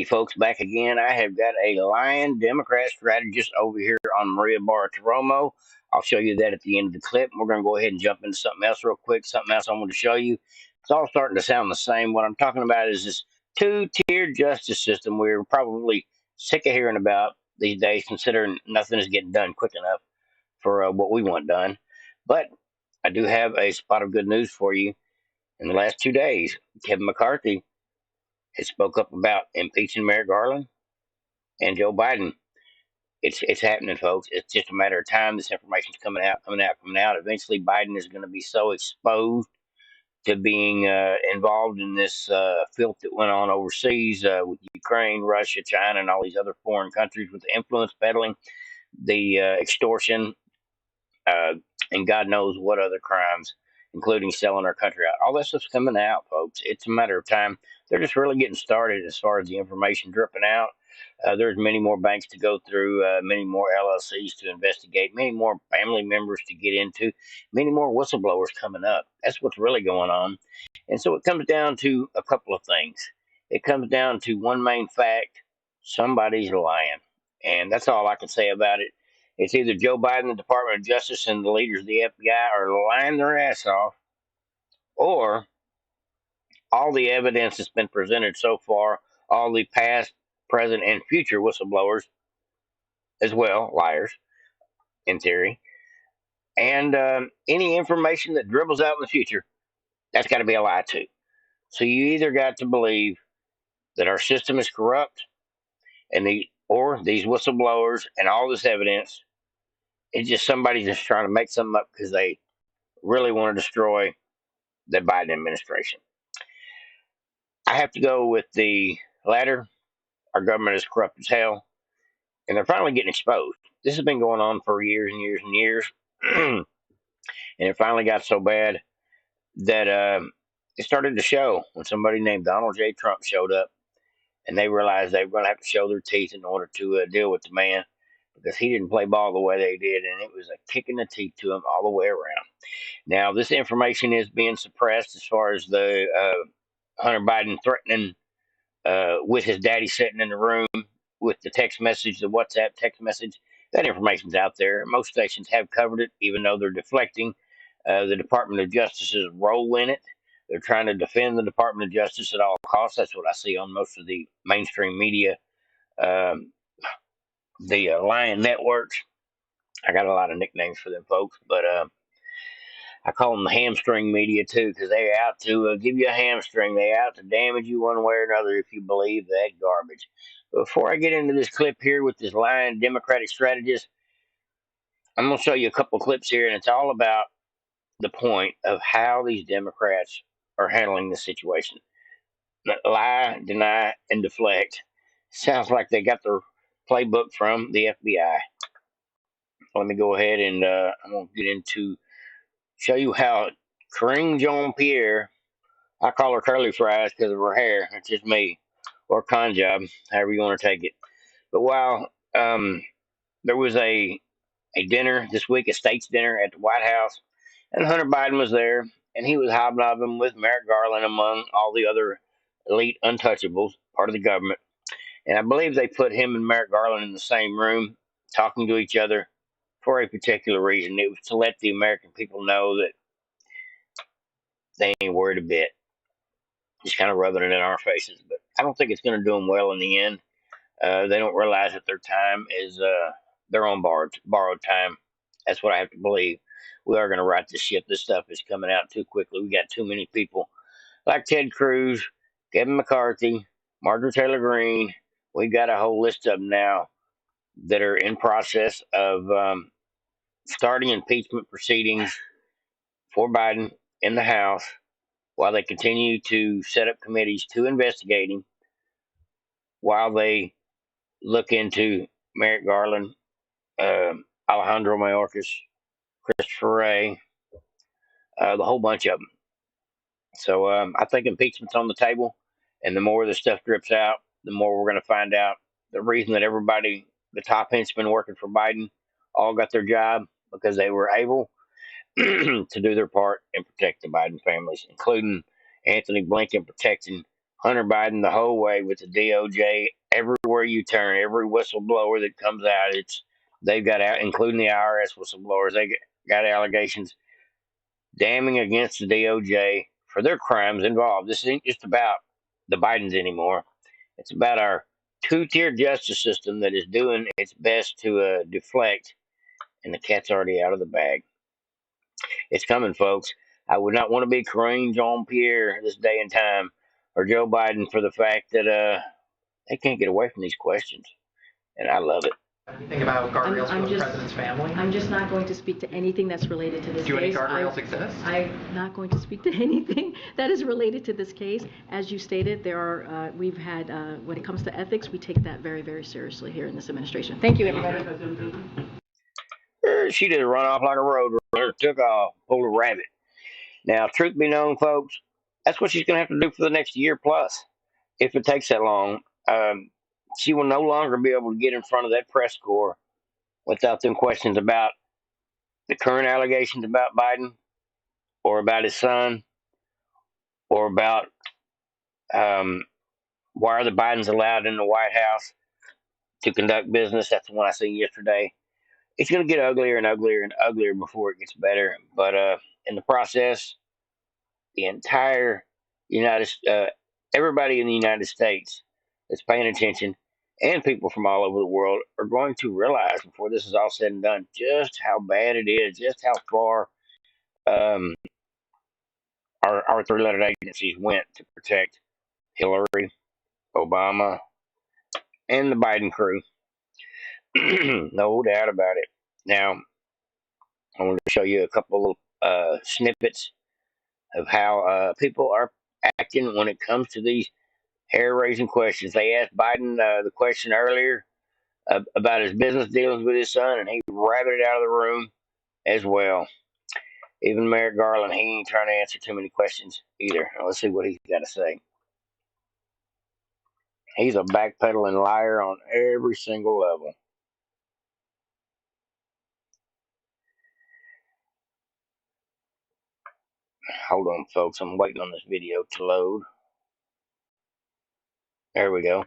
folks, back again. I have got a lying Democrat strategist over here on Maria Bartiromo. I'll show you that at the end of the clip. We're going to go ahead and jump into something else real quick. Something else I want to show you. It's all starting to sound the same. What I'm talking about is this two-tiered justice system we're probably sick of hearing about these days, considering nothing is getting done quick enough for what we want done. But I do have a spot of good news for you. In the last 2 days, Kevin McCarthy has spoke up about impeaching Merrick Garland and Joe Biden. It's happening, folks. It's just a matter of time. This information's coming out, coming out, coming out. Eventually, Biden is going to be so exposed to being involved in this filth that went on overseas with Ukraine, Russia, China, and all these other foreign countries with the influence peddling, the extortion, uh, and God knows what other crimes, including selling our country out. All that stuff's coming out, folks. It's a matter of time. They're just really getting started as far as the information dripping out. There's many more banks to go through, many more LLCs to investigate, many more family members to get into, many more whistleblowers coming up. That's what's really going on. And so it comes down to a couple of things. It comes down to one main fact: somebody's lying. And that's all I can say about it. It's either Joe Biden, the Department of Justice, and the leaders of the FBI are lying their ass off, or all the evidence that's been presented so far, all the past, present, and future whistleblowers, as well, liars, in theory, and any information that dribbles out in the future, that's got to be a lie too. So you either got to believe that our system is corrupt, or these whistleblowers and all this evidence, it's just somebody just trying to make something up because they really want to destroy the Biden administration. I have to go with the latter. Our government is corrupt as hell, and they're finally getting exposed. This has been going on for years and years and years, and it finally got so bad that it started to show when somebody named Donald J. Trump showed up, and they realized they were going to have to show their teeth in order to deal with the man because he didn't play ball the way they did, and it was a kick in the teeth to him all the way around. Now, this information is being suppressed as far as the Hunter Biden threatening with his daddy sitting in the room with the text message, the WhatsApp text message. That information's out there. Most stations have covered it, even though they're deflecting. The Department of Justice's role in it. They're trying to defend the Department of Justice at all costs. That's what I see on most of the mainstream media, um, the Lion networks. I got a lot of nicknames for them folks, but I call them the hamstring media too, because they're out to give you a hamstring. They're out to damage you one way or another if you believe that garbage. But before I get into this clip here with this lying Democratic strategist, I'm going to show you a couple clips here, and it's all about the point of how these Democrats are handling the situation. Lie, deny, and deflect. Sounds like they got their playbook from the FBI. Let me go ahead and I'm going to get into show you how Karine Jean-Pierre, I call her Curly Fries because of her hair. It's just me, or con job, however you want to take it. But while there was a dinner this week, a state's dinner at the White House, and Hunter Biden was there, and he was hobnobbing with Merrick Garland among all the other elite untouchables, part of the government. And I believe they put him and Merrick Garland in the same room, talking to each other for a particular reason. It was to let the American people know that they ain't worried a bit. Just kind of rubbing it in our faces. But I don't think it's going to do them well in the end. They don't realize that their time is their own borrowed time. That's what I have to believe. We are going to right this ship. This stuff is coming out too quickly. We got too many people like Ted Cruz, Kevin McCarthy, Marjorie Taylor Greene. We got a whole list of them now that are in process of starting impeachment proceedings for Biden in the House while they continue to set up committees to investigate him, while they look into Merrick Garland, Alejandro Mayorkas, Christopher Wray, the whole bunch of them. So I think impeachment's on the table, and the more this stuff drips out, the more we're going to find out the reason that everybody, the top henchmen working for Biden, all got their job because they were able to do their part and protect the Biden families, including Anthony Blinken protecting Hunter Biden the whole way with the DOJ. Everywhere you turn, every whistleblower that comes out, they've got out, including the IRS whistleblowers. They got allegations damning against the DOJ for their crimes involved. This ain't just about the Bidens anymore. It's about our two-tier justice system that is doing its best to deflect, and the cat's already out of the bag. It's coming, folks. I would not want to be Karine Jean-Pierre this day and time, or Joe Biden, for the fact that they can't get away from these questions, and I love it. Anything about guardrails for the president's family? I'm just not going to speak to anything that's related to this case. Do any guardrails exist? I'm not going to speak to anything that is related to this case. As you stated, there are, we've had, when it comes to ethics, we take that very, very seriously here in this administration. Thank you, everybody. She did run off like a road runner, took off, pulled a rabbit. Now, truth be known, folks, that's what she's going to have to do for the next year plus, if it takes that long. She will no longer be able to get in front of that press corps without them questions about the current allegations about Biden, or about his son, or about why are the Bidens allowed in the White House to conduct business. That's the one I seen yesterday. It's going to get uglier and uglier and uglier before it gets better. But in the process, the entire everybody in the United States that's paying attention, and people from all over the world, are going to realize before this is all said and done just how bad it is, just how far our three-letter agencies went to protect Hillary, Obama, and the Biden crew. No doubt about it. Now, I want to show you a couple of snippets of how people are acting when it comes to these hair-raising questions. They asked Biden the question earlier about his business dealings with his son, and he rabbited out of the room as well. Even Merrick Garland, he ain't trying to answer too many questions either. Now, let's see what he's got to say. He's a backpedaling liar on every single level. Hold on, folks. I'm waiting on this video to load. There we go. It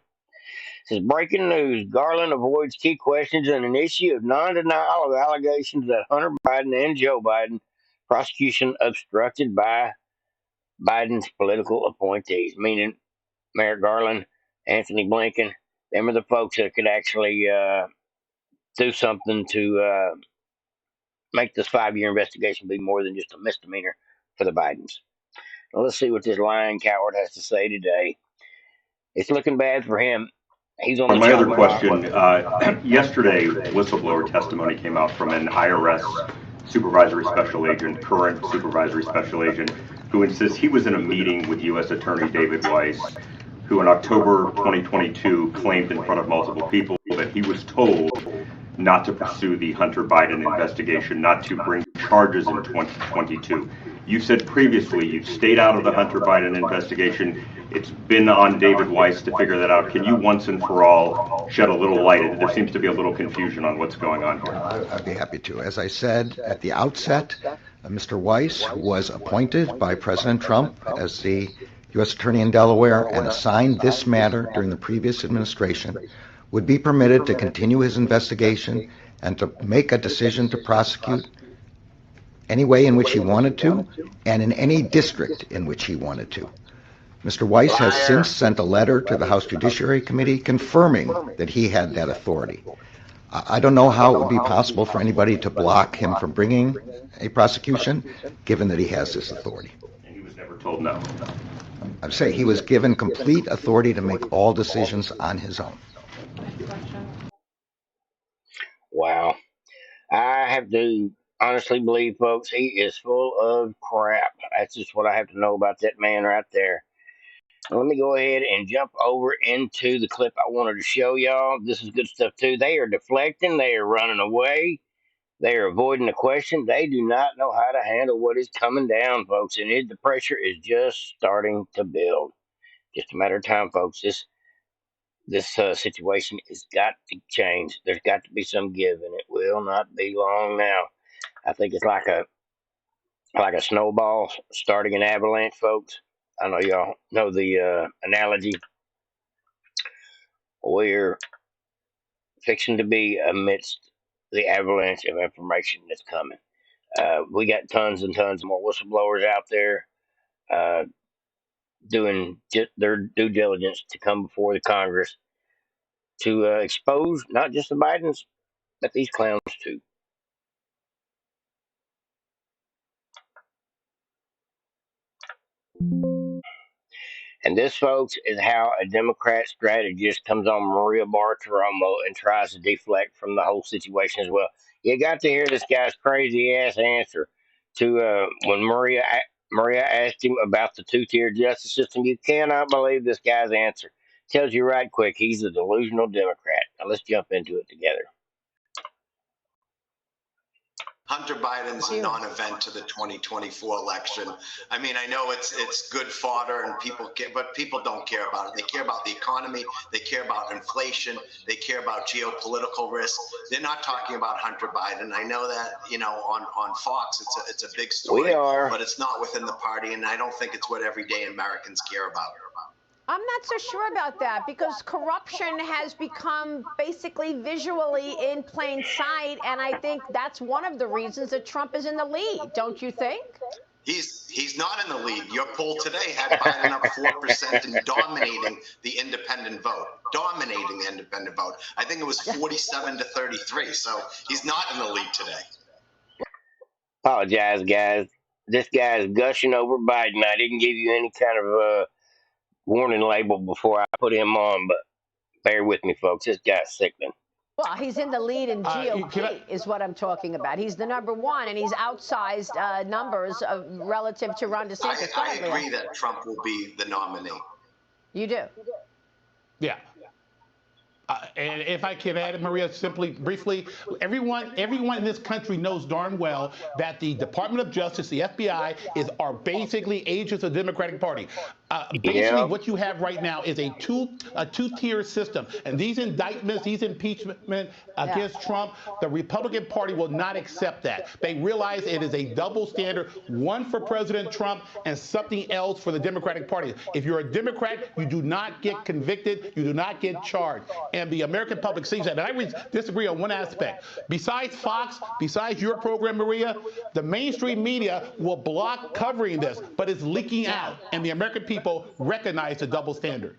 says, breaking news. Garland avoids key questions on an issue of non-denial of allegations that Hunter Biden and Joe Biden prosecution obstructed by Biden's political appointees, meaning Merrick Garland, Anthony Blinken. Them are the folks that could actually do something to make this 5-year investigation be more than just a misdemeanor for the Bidens. Now, let's see what this lying coward has to say today. It's looking bad for him. He's on the My other question, yesterday whistleblower testimony came out from an IRS supervisory special agent, current supervisory special agent, who insists he was in a meeting with U.S. Attorney David Weiss, who in October 2022 claimed in front of multiple people that he was told not to pursue the Hunter Biden investigation, not to bring charges in 2022. You said previously you've stayed out of the Hunter Biden investigation. It's been on David Weiss to figure that out. Can you once and for all shed a little light? There seems to be a little confusion on what's going on here. I'd be happy to. As I said at the outset, Mr. Weiss was appointed by President Trump as the U.S. Attorney in Delaware and assigned this matter during the previous administration, would be permitted to continue his investigation and to make a decision to prosecute any way in which he wanted to and in any district in which he wanted to. Mr. Weiss has since sent a letter to the House Judiciary Committee confirming that he had that authority. I don't know how it would be possible for anybody to block him from bringing a prosecution, given that he has this authority. And he was never told no. I'm saying he was given complete authority to make all decisions on his own. Wow. I have to honestly believe, folks, he is full of crap. That's just what I have to know about that man right there. Let me go ahead and jump over into the clip I wanted to show y'all. This is good stuff, too. They are deflecting. They are running away. They are avoiding the question. They do not know how to handle what is coming down, folks. And the pressure is just starting to build. Just a matter of time, folks. This situation has got to change. There's got to be some give, and it will not be long now. I think it's like a snowball starting an avalanche, folks. I know y'all know the analogy. We're fixing to be amidst the avalanche of information that's coming. We got tons and tons more whistleblowers out there uh, doing their due diligence to come before the Congress to expose not just the Bidens, but these clowns too. And this, folks, is how a Democrat strategist comes on Maria Bartiromo and tries to deflect from the whole situation as well. You got to hear this guy's crazy ass answer to when Maria asked him about the two-tier justice system. You cannot believe this guy's answer. Tells you right quick he's a delusional Democrat. Now let's jump into it together. Hunter Biden's a non-event to the 2024 election. I mean, I know it's good fodder and people care, but people don't care about it. They care about the economy. They care about inflation. They care about geopolitical risk. They're not talking about Hunter Biden. I know that, you know, on Fox, it's a big story, We are. but it's not within the party, and I don't think it's what everyday Americans care about. I'm not so sure about that because corruption has become basically visually in plain sight, and I think that's one of the reasons that Trump is in the lead, don't you think? He's not in the lead. Your poll today had Biden up 4% and dominating the independent vote. Dominating the independent vote. I think it was 47 to 33. So he's not in the lead today. Apologize, guys. This guy is gushing over Biden. I didn't give you any kind of warning label before I put him on, but bear with me, folks. This guy's sickening. Well, he's in the lead in GOP is what I'm talking about. He's the #1, and he's outsized numbers relative to Ron DeSantis. I agree that Trump will be the nominee. You do? Yeah. And if I can add, Maria, simply, briefly, everyone in this country knows darn well that the Department of Justice, the FBI, are basically agents of the Democratic Party. Basically, what you have right now is a two-tier system, and these indictments, these impeachment against Trump, the Republican Party will not accept that. They realize it is a double standard, one for President Trump and something else for the Democratic Party. If you're a Democrat, you do not get convicted, you do not get charged, and the American public sees that. And I would disagree on one aspect. Besides Fox, besides your program, Maria, the mainstream media will block covering this, but it's leaking out, and the American people recognize the double standard.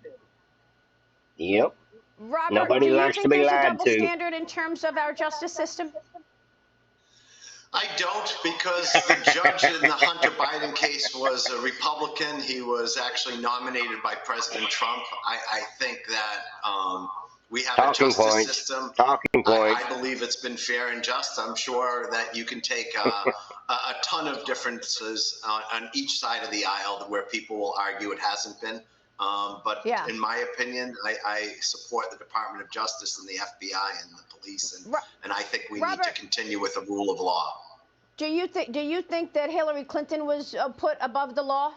Yep. Robert, Nobody do you likes think to be there's a lied double to. standard in terms of our justice system? I don't, because the judge in the Hunter Biden case was a Republican. He was actually nominated by President Trump. I think that we have a justice system. I believe it's been fair and just. I'm sure that you can take a ton of differences on each side of the aisle where people will argue it hasn't been. But in my opinion, I support the Department of Justice and the FBI and the police, and I think we need to continue with the rule of law. Do you think that Hillary Clinton was put above the law?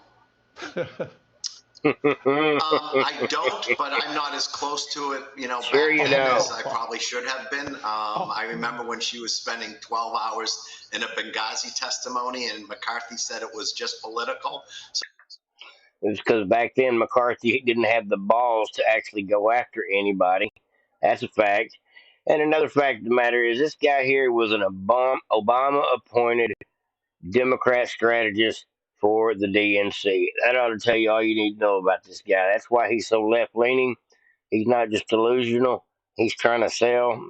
I don't, but I'm not as close to it, back then as I probably should have been. I remember when she was spending 12 hours in a Benghazi testimony, and McCarthy said it was just political. So it was because back then McCarthy didn't have the balls to actually go after anybody. That's a fact. And another fact of the matter is this guy here was an Obama-appointed Democrat strategist for the DNC. That ought to tell you all you need to know about this guy. That's why he's so left-leaning. He's not just delusional. He's trying to sell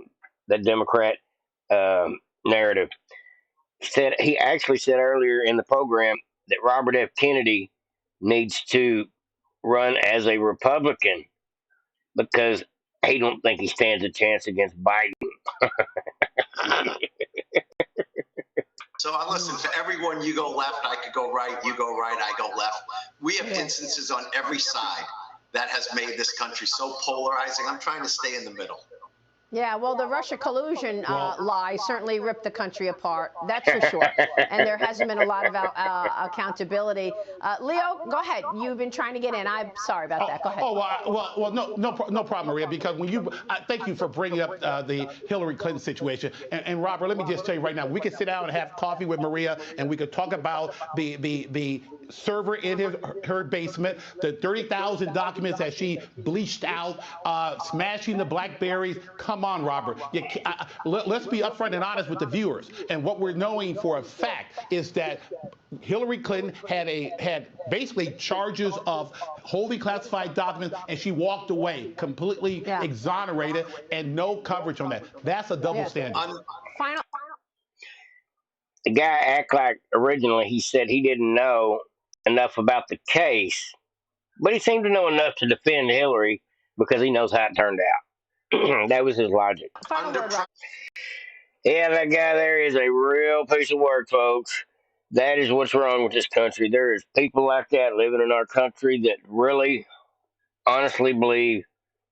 the Democrat narrative. He actually said earlier in the program that Robert F. Kennedy needs to run as a Republican because he don't think he stands a chance against Biden. So listen, for everyone, you go left, I could go right, you go right, I go left. We have instances on every side that has made this country so polarizing. I'm trying to stay in the middle. Yeah, well, the Russia collusion lie certainly ripped the country apart. That's for sure. And there hasn't been a lot of accountability. Leo, go ahead. You've been trying to get in. I'm sorry about that. Go ahead. No problem, Maria, because when you thank you for bringing up the Hillary Clinton situation. And Robert, let me just tell you right now, we could sit down and have coffee with Maria, and we could talk about the server in her basement, the 30,000 documents that she bleached out, smashing the Blackberries. Come on, Robert. Let's be upfront and honest with the viewers. And what we're knowing for a fact is that Hillary Clinton had basically charges of holding classified documents, and she walked away completely exonerated and no coverage on that. That's a double standard. Final. The guy act like originally he said he didn't know enough about the case, but he seemed to know enough to defend Hillary because he knows how it turned out. That was his logic. Yeah, that guy there is a real piece of work, folks. That is what's wrong with this country. There is people like that living in our country that really honestly believe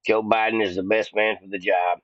Joe Biden is the best man for the job.